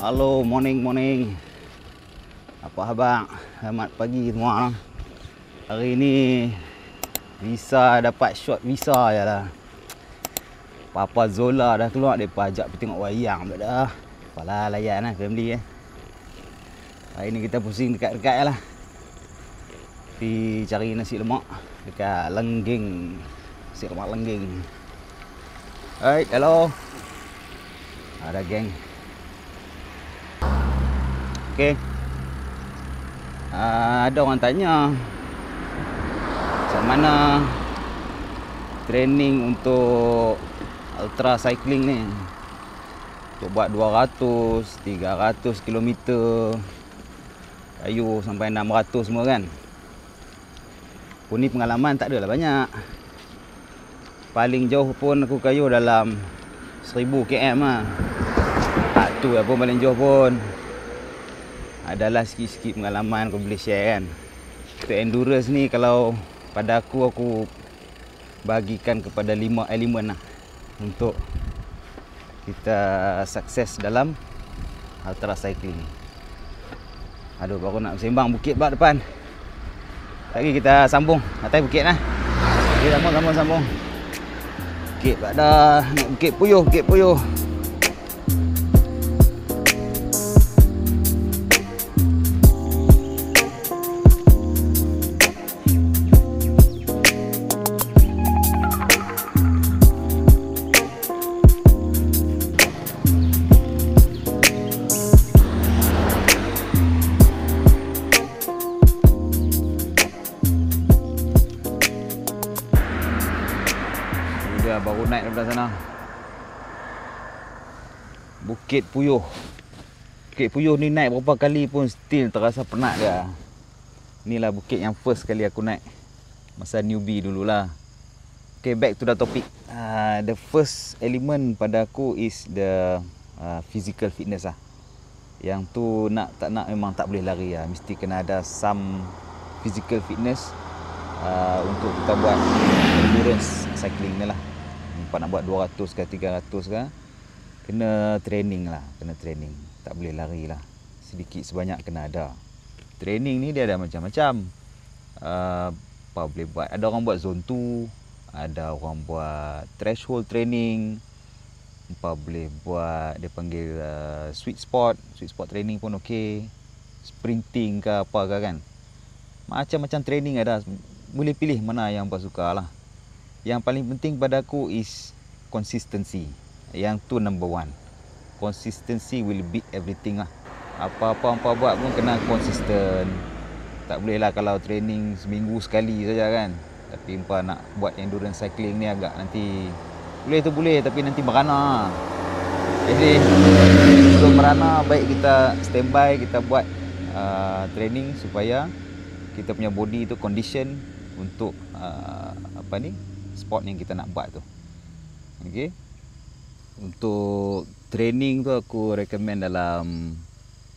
Halo, morning. Apa khabar? Selamat pagi semua. Hari ni visa dapat short visa je lah. Papa Zola dah keluar, depa ajak pergi tengok wayang pula dah. Apalah, layan lah family . Hari ni kita pusing dekat-dekat je lah. Pergi cari nasi lemak dekat Lengging. Nasi lemak Lengging. Alright, hello. Ada geng. Okay. Ada orang tanya macam mana training untuk ultra cycling ni, untuk buat 200, 300 km kayu sampai 600 semua kan. Aku ni pengalaman tak adalah banyak. Paling jauh pun aku kayu dalam 1000 km lah. Tak tu lah pun paling jauh pun. Adalah sikit-sikit pengalaman aku boleh share kan. Untuk endurance ni, kalau pada aku bagikan kepada 5 elemen lah untuk kita sukses dalam ultra cycling. Aduh, baru nak sembang bukit bak depan. Lagi kita sambung atas bukit lah. Okay, sambung. Bukit bak dah, naik Bukit Puyuh. Baru naik daripada sana. Bukit Puyuh ni naik berapa kali pun still terasa penat dia. Inilah bukit yang first kali aku naik masa newbie dululah. Okay, back to the topic. The first element pada aku is the physical fitness lah. Yang tu nak tak nak memang tak boleh lari lah. Mesti kena ada some physical fitness untuk kita buat endurance cycling ni lah. Nak buat 200 ke 300 ke, kena training lah, tak boleh lari lah. Sedikit sebanyak kena ada. Training ni dia ada macam-macam. Apa boleh buat? Ada orang buat zone 2, ada orang buat threshold training. Apa boleh buat, dia panggil sweet spot training pun okey. Sprinting ke apa ke kan. Macam-macam training ada. Boleh pilih mana yang apa suka lah. Yang paling penting pada aku is consistency. Yang tu number one. Consistency will beat everything lah. Apa-apa hampa buat pun kena konsisten. Tak boleh lah kalau training seminggu sekali saja kan. Tapi hampa nak buat endurance cycling ni agak nanti boleh tapi nanti merana. Jadi sebelum merana, baik kita standby, kita buat training supaya kita punya body tu condition untuk sport yang kita nak buat tu. Okey. Untuk training tu aku recommend dalam,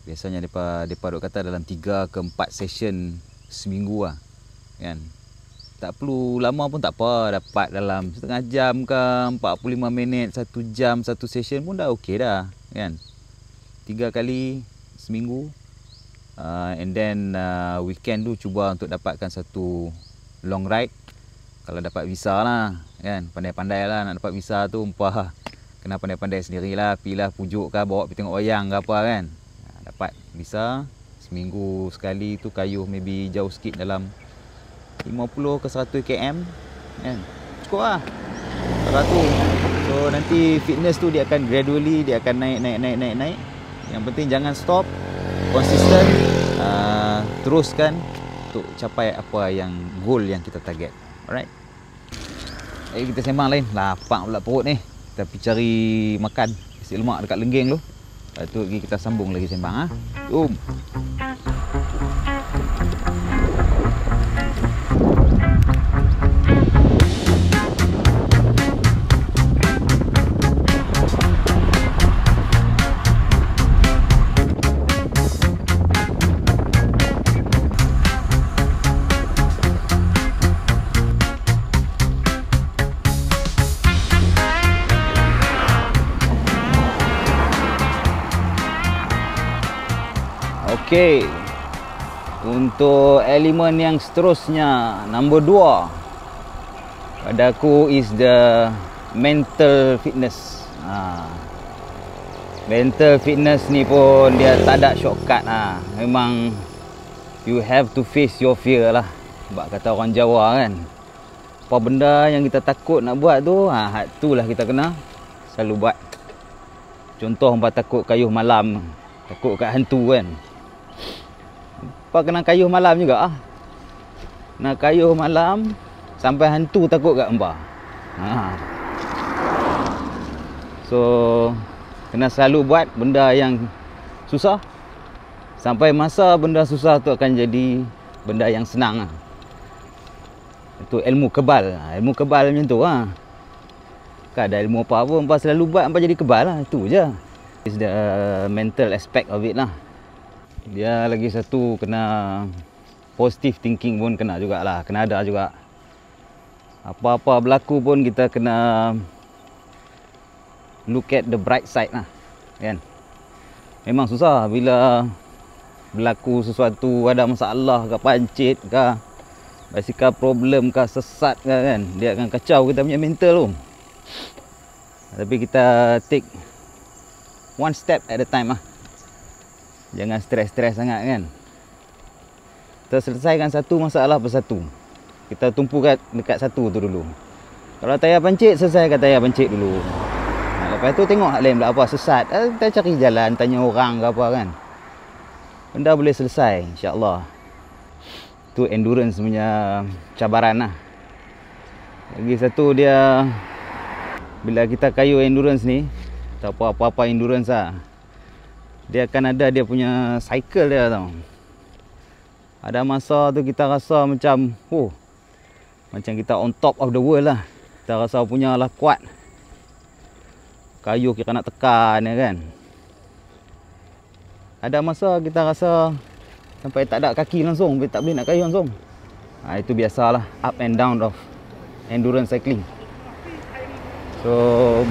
biasanya depa duk kata dalam 3 ke 4 session seminggu lah. Kan. Tak perlu lama pun tak apa, dapat dalam setengah jam ke 45 minit, 1 jam satu session pun dah okey dah, kan. 3 kali seminggu. And then weekend tu cuba untuk dapatkan satu long ride. Kalau dapat visa lah, kan, pandai-pandai lah nak dapat visa tu, kena pandai-pandai sendirilah, pilah pujuk ke, bawa pergi tengok wayang ke apa kan. Dapat visa, seminggu sekali tu kayuh maybe jauh sikit dalam 50 ke 100 km kan. Cukup lah 100. So nanti fitness tu dia akan gradually, dia akan naik. Yang penting jangan stop, konsisten, teruskan untuk capai apa yang goal yang kita target. Alright. Kita sembang lain. Lapar pula perut ni. Kita pergi cari makan. isi lemak dekat lengging tu. Lepas tu kita sambung lagi sembang. Jom. Okey. Untuk elemen yang seterusnya, nombor 2 pada aku is the mental fitness. Mental fitness ni pun dia tak ada shortcut. Memang you have to face your fear lah. Sebab kata orang Jawa kan, apa benda yang kita takut nak buat tu, itulah kita kena selalu buat. Contoh umpama takut kayuh malam, takut kat hantu kan, apa kena kayuh malam juga. Nak kayuh malam sampai hantu takut kat hangpa. So kena selalu buat benda yang susah sampai masa benda susah tu akan jadi benda yang senang. Itu ilmu kebal. Ilmu kebal macam tu. Tak ada ilmu apa pun, selalu buat apa jadi kebal lah. Itu je. It's the mental aspect of it lah. Dia lagi satu kena positive thinking pun kena jugalah. Kena ada juga. Apa-apa berlaku pun kita kena look at the bright side lah. Kan? Memang susah bila berlaku sesuatu, ada masalah ke, pancit ke, basikal problem ke, sesat ke kan. Dia akan kacau kita punya mental tu. Tapi kita take one step at a time lah. Jangan stres-stres sangat kan. Kita selesaikan satu masalah persatu. Kita tumpu dekat satu tu dulu. Kalau tayar pancit, selesaikan tayar pancit dulu. Lepas tu tengok hal lain pula apa sesat. Kita cari jalan, tanya orang ke apa kan. Benda boleh selesai insya-Allah. Tu endurance punya cabaran lah. Lagi satu dia, bila kita kayuh endurance ni, atau apa-apa endurance lah, dia akan ada dia punya cycle dia tau. Ada masa tu kita rasa macam macam kita on top of the world lah. Kita rasa punya lah kuat. Kayuh kita nak tekan ya kan. Ada masa kita rasa sampai tak ada kaki langsung, tak boleh nak kayuh langsung. Itu biasalah, up and down of endurance cycling. So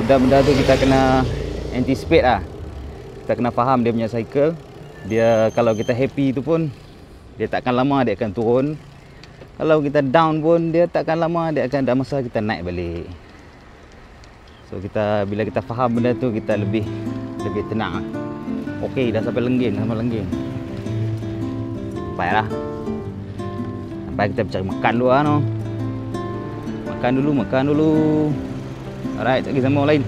benda-benda tu kita kena anticipate lah. Kita kena faham dia punya cycle. Dia kalau kita happy tu pun, dia takkan lama dia akan turun. Kalau kita down pun, dia takkan lama dia akan ada masa kita naik balik. So bila kita faham benda tu, kita lebih tenang. Okey, dah sampai lengging. Sampailah. Sampai kita cari makan dulu lah no. Makan dulu. Alright, tak pergi sama lain.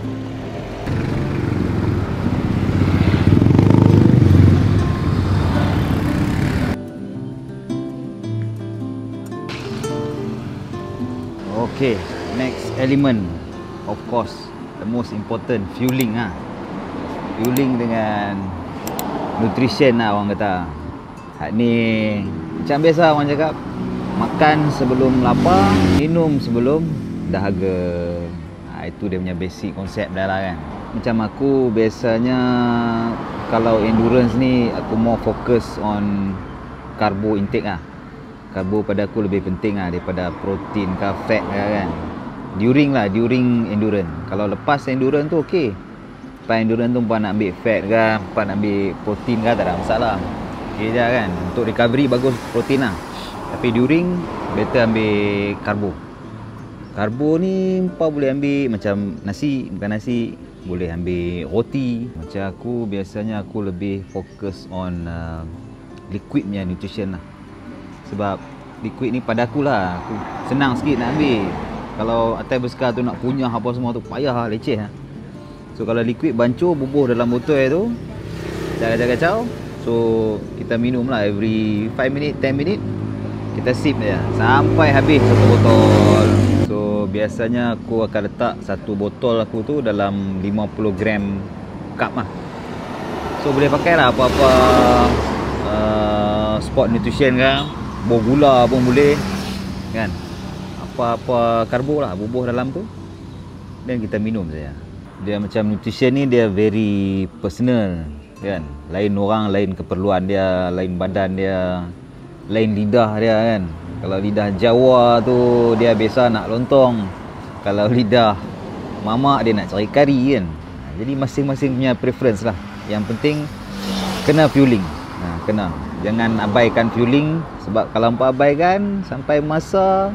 Okay, next element, of course, the most important, fueling lah. Fueling dengan nutrition lah orang kata. Hak ni macam biasa orang cakap, makan sebelum lapar, minum sebelum dahaga. Itu dia punya basic konsep dah lah kan. Macam aku biasanya kalau endurance ni, aku more focus on carbo intake lah. Karbo pada aku lebih penting lah daripada protein ke fat ke kan. During endurance. Kalau lepas endurance tu okey. Lepas endurance tu nak ambil fat ke, nak ambil protein ke, tak ada masalah. Okey je kan. Untuk recovery bagus protein lah. Tapi during better ambil karbo. Karbo ni boleh ambil macam nasi, bukan nasi, boleh ambil roti. Macam aku biasanya aku lebih fokus on liquid punya nutrition lah. Sebab liquid ni pada aku lah, aku senang sikit nak ambil. Kalau atas bersekar tu nak kunyah apa semua tu payah lah, leceh lah. So kalau liquid bancuh bubuh dalam botol tu, jangan kacau. So kita minum lah every 5 minit, 10 minit. Kita sip je sampai habis satu botol. So biasanya aku akan letak satu botol aku tu dalam 50 gram lengkap lah. So boleh pakai lah apa-apa sport nutrition kan, buah gula pun boleh kan, apa-apa karbo lah bubuh dalam tu, dan kita minum saja. Dia macam nutrition ni dia very personal kan, lain orang lain keperluan dia, lain badan dia, lain lidah dia kan. Kalau lidah Jawa tu dia biasa nak lontong, kalau lidah mamak dia nak cari kari kan. Jadi masing-masing punya preference lah. Yang penting kena fueling. Kena, jangan abaikan fueling, sebab kalau hampa abaikan sampai masa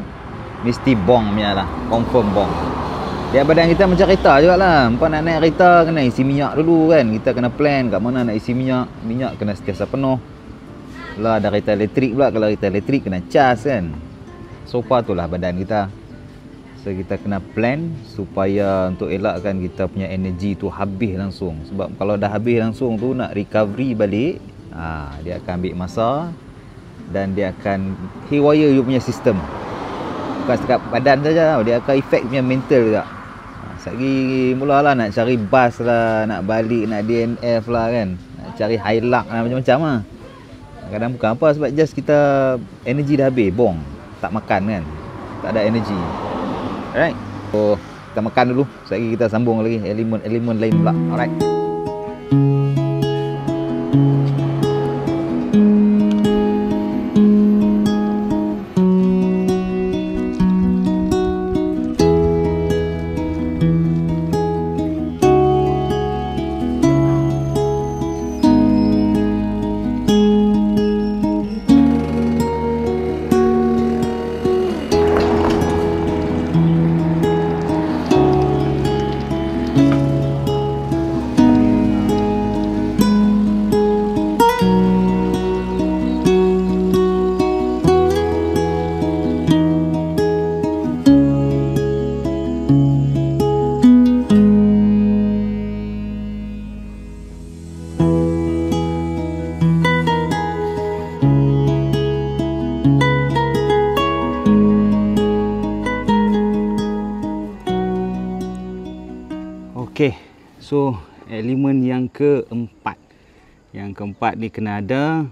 mesti bong punya lah, confirm bong. Dia badan kita macam kereta jugalah. Hampa nak naik kereta kena isi minyak dulu kan. Kita kena plan kat mana nak isi minyak. Minyak kena sentiasa penuh. Lah ada kereta elektrik pula, kalau kereta elektrik kena cas kan. Sofa tu lah badan kita. So kita kena plan supaya untuk elakkan kita punya energi tu habis langsung. Sebab kalau dah habis langsung tu nak recovery balik, dia akan ambil masa dan dia akan haywire you punya sistem. Bukan setakat badan saja, dia akan efek punya mental juga. Sekali mulalah nak cari bas lah, nak balik, nak DNF lah kan, nak cari high luck lah, macam-macam lah. Kadang bukan apa, sebab just kita energi dah habis, bong, tak makan kan, tak ada energi. Alright, so kita makan dulu, sekali kita sambung lagi elemen lain pula. Alright. Okey, so elemen yang keempat. Yang keempat ni kena ada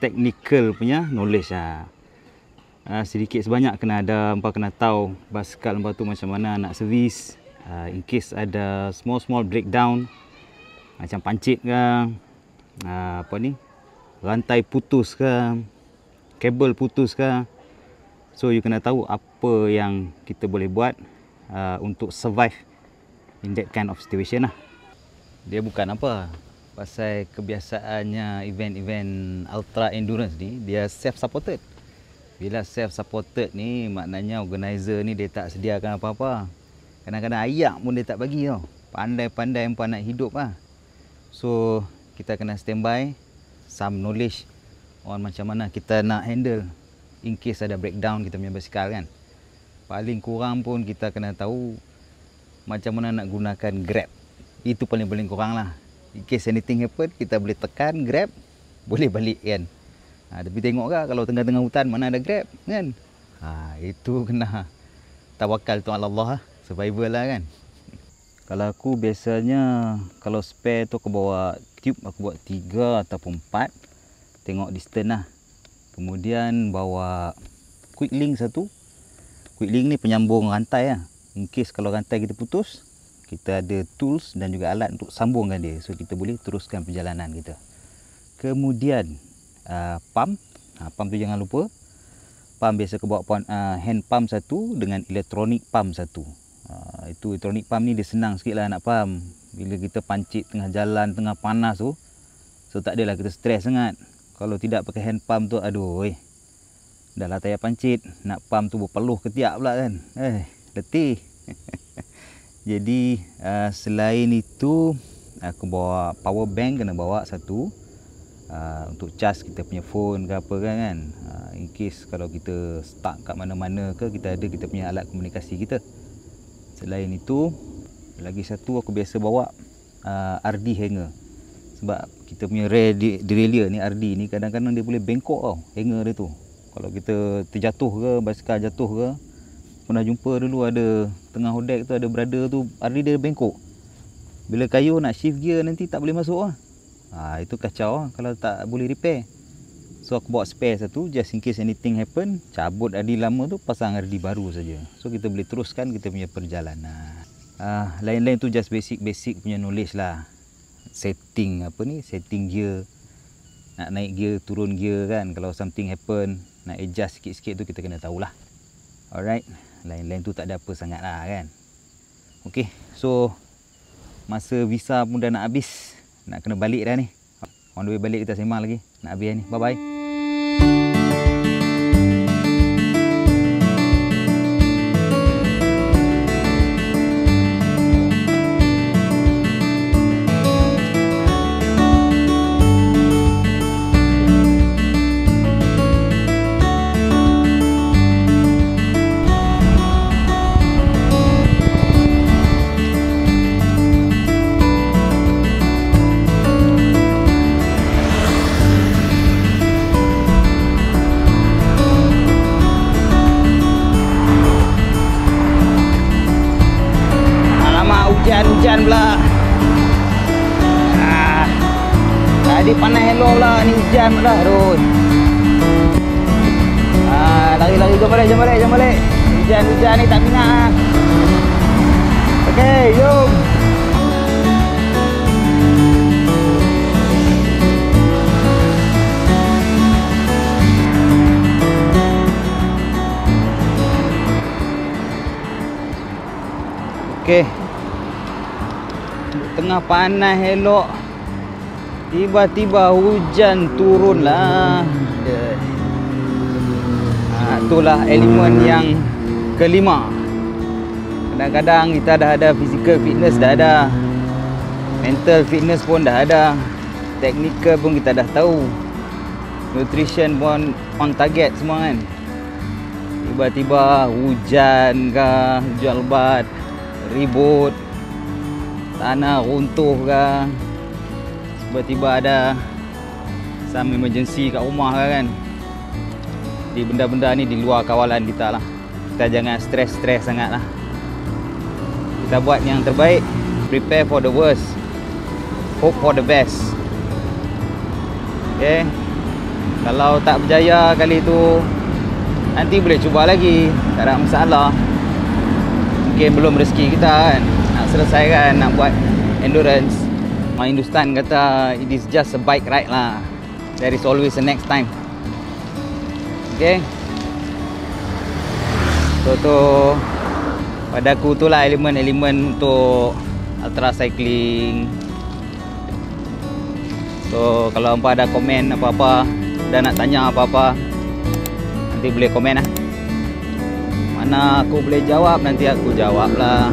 technical punya knowledge lah. Sedikit sebanyak kena ada, hampa kena tahu basikal hampa tu macam mana nak servis. In case ada small breakdown, macam pancit ke, apa ni, rantai putus ke, kabel putus ke. So you kena tahu apa yang kita boleh buat untuk survive in that kind of situation lah. Dia bukan apa, pasal kebiasaannya event-event ultra endurance ni, dia self-supported. Bila self-supported ni, maknanya organizer ni dia tak sediakan apa-apa. Kadang-kadang ayak pun dia tak bagi tau. Pandai-pandai hampa nak hidup lah. So kita kena standby, some knowledge on macam mana kita nak handle in case ada breakdown kita punya basikal kan. Paling kurang pun kita kena tahu macam mana nak gunakan Grab. Itu paling kurang lah. In case anything happen, kita boleh tekan Grab, boleh balik kan. Tapi tengok ke kalau tengah-tengah hutan mana ada Grab kan. Itu kena tawakal tu Allah lah. Survival lah kan. Kalau aku biasanya, kalau spare tu aku bawa tube, aku buat 3 ataupun 4. Tengok distance lah. Kemudian bawa quick link 1. Quick link ni penyambung rantai lah. In case kalau rantai kita putus, kita ada tools dan juga alat untuk sambungkan dia. So kita boleh teruskan perjalanan kita. Kemudian pump. Pump tu jangan lupa. Pump biasa aku bawa hand pump 1 dengan electronic pump 1. Itu electronic pump ni dia senang sikit lah nak pump. Bila kita pancit tengah jalan, tengah panas tu, so tak adalah kita stres sangat. Kalau tidak pakai hand pump tu, aduh dah lah tak payah pancit, nak pump tu berpeluh ketiak pula kan. Letih. Jadi selain itu, aku bawa power bank, kena bawa 1 untuk charge kita punya phone ke apa kan. In case kalau kita stuck kat mana-mana ke, kita ada kita punya alat komunikasi kita. Selain itu, lagi 1 aku biasa bawa RD hanger. Sebab kita punya rear derailleur ni, RD ni kadang-kadang dia boleh bengkok tau, hanger dia tu. Kalau kita terjatuh ke, basikal jatuh ke, pernah jumpa dulu ada tengah hodek tu ada brother tu, RD dia bengkok. Bila kayu nak shift gear nanti tak boleh masuk lah. Itu kacau lah kalau tak boleh repair. So aku bawa spare satu, just in case anything happen, cabut RD lama tu, pasang RD baru saja. So kita boleh teruskan kita punya perjalanan. Lain-lain tu just basic punya knowledge lah. Setting setting gear, nak naik gear, turun gear kan. Kalau something happen, nak adjust sikit-sikit tu kita kena tahulah. Alright, lain-lain tu tak ada apa sangat lah kan. Okay, so masa visa pun dah nak habis, nak kena balik dah ni. On the way balik kita sembang lagi, nak habis ni. Bye bye. Hujan pula. Tadi panas hello pula, ni hujan pula. Aduh. Lari-lari, jom balik. Hujan ni tak minat. Okey, jom. Okey. Tengah panas elok, tiba-tiba hujan turun lah. Itulah elemen yang kelima. Kadang-kadang kita dah ada physical fitness, dah ada mental fitness pun dah ada, technical pun kita dah tahu, nutrition pun on target semua kan. Tiba-tiba hujan ke, hujan lebat, ribut, tanah runtuh ke, tiba-tiba ada some emergency kat rumah kan. Jadi benda-benda ni di luar kawalan kita lah. Kita jangan stres sangat lah. Kita buat yang terbaik, prepare for the worst, hope for the best. Okay, kalau tak berjaya kali tu, nanti boleh cuba lagi, tak ada masalah. Mungkin belum rezeki kita kan, nak selesaikan, nak buat endurance. Orang Hindustan kata it is just a bike ride lah, there is always a next time. Okay, so pada aku tu lah elemen-elemen untuk ultra cycling. So kalau hampa ada komen apa-apa dan nak tanya apa-apa, nanti boleh komen lah. Mana aku boleh jawab, nanti aku jawab lah.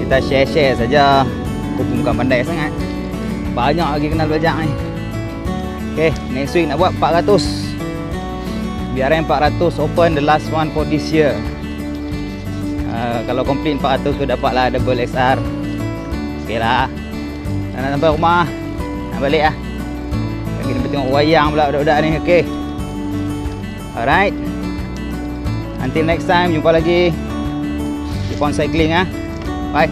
Kita share-share saja. Aku pun bukan pandai sangat, banyak lagi kenal belajar ni. Okay, next week nak buat 400. BRM 400 open, the last one for this year. Kalau complete 400 tu dapatlah double XR. Okay lah. Nak sampai rumah, nak balik lah. Lagi nak tengok wayang pula budak-budak ni. Okay, alright, until next time, jumpa lagi. Keep on cycling ah. Bye.